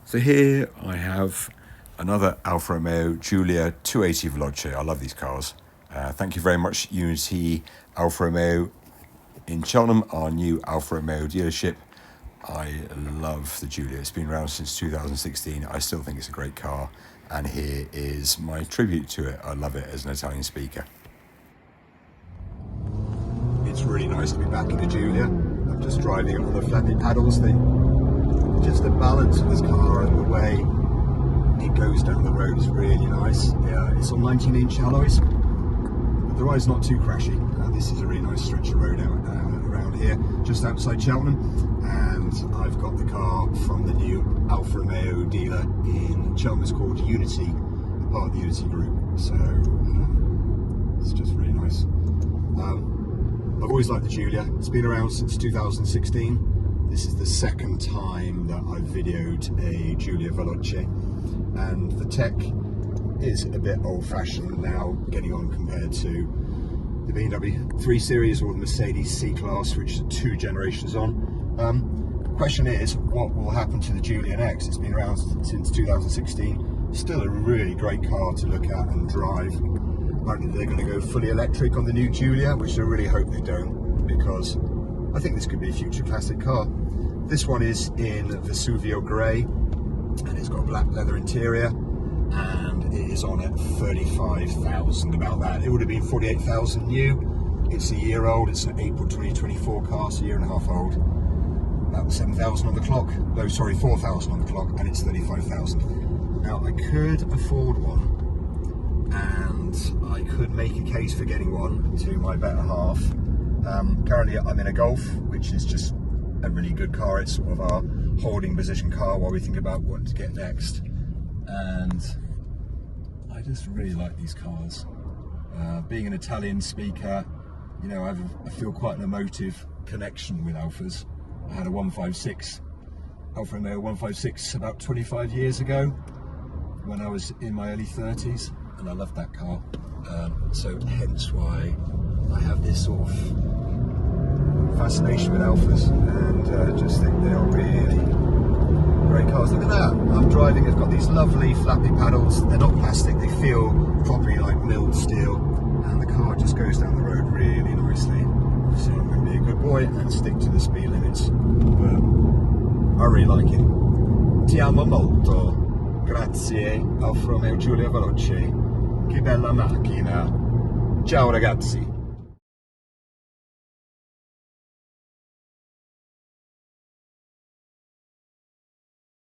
So here I have another Alfa Romeo Giulia 280 Veloce. I love these cars. Thank you very much, Unity Alfa Romeo in Cheltenham, our new Alfa Romeo dealership. I love the Giulia. It's been around since 2016. I still think it's a great car. And here is my tribute to it. I love it as an Italian speaker. It's really nice to be back in the Giulia. I'm just driving it on the flappy paddles thing. Just the balance of this car and the way it goes down the road is really nice. Yeah, it's on 19-inch alloys, but the ride's not too crashy. This is a really nice stretch of road out around here, just outside Cheltenham, and I've got the car from the new Alfa Romeo dealer in Cheltenham. It's called Unity, part of the Unity group. So it's just really nice. I've always liked the Giulia. It's been around since 2016. This is the second time that I've videoed a Giulia Veloce, and the tech is a bit old-fashioned now, getting on compared to the BMW 3 Series or the Mercedes C-Class, which is 2 generations on. The question is, what will happen to the Giulia next? It's been around since 2016. Still a really great car to look at and drive. Apparently they're going to go fully electric on the new Giulia, which I really hope they don't, because I think this could be a future classic car. This one is in Vesuvio grey, and it's got a black leather interior, and it is on at 35,000, about that. It would have been 48,000 new. It's a year old. It's an April 2024 car, so a year and a half old. About 7,000 on the clock. No, sorry, 4,000 on the clock, and it's 35,000. Now, I could afford one, and I could make a case for getting one to my better half. Currently I'm in a Golf, which is just a really good car. It's sort of our holding position car while we think about what to get next. And I just really like these cars. Being an Italian speaker, you know, I feel quite an emotive connection with Alfas. I had a 156, Alfa Romeo 156 about 25 years ago when I was in my early 30s, and I loved that car. So hence why I have this sort of fascination with Alfas, and just think they are really great cars. Look at that, I'm driving, it's got these lovely flappy paddles. They're not plastic, they feel properly like milled steel, and the car just goes down the road really nicely. So I'm going to be a good boy and stick to the speed limits, but I really like it. Ti amo molto, grazie Alfa Romeo Giulia Veloce, che bella macchina, ciao ragazzi.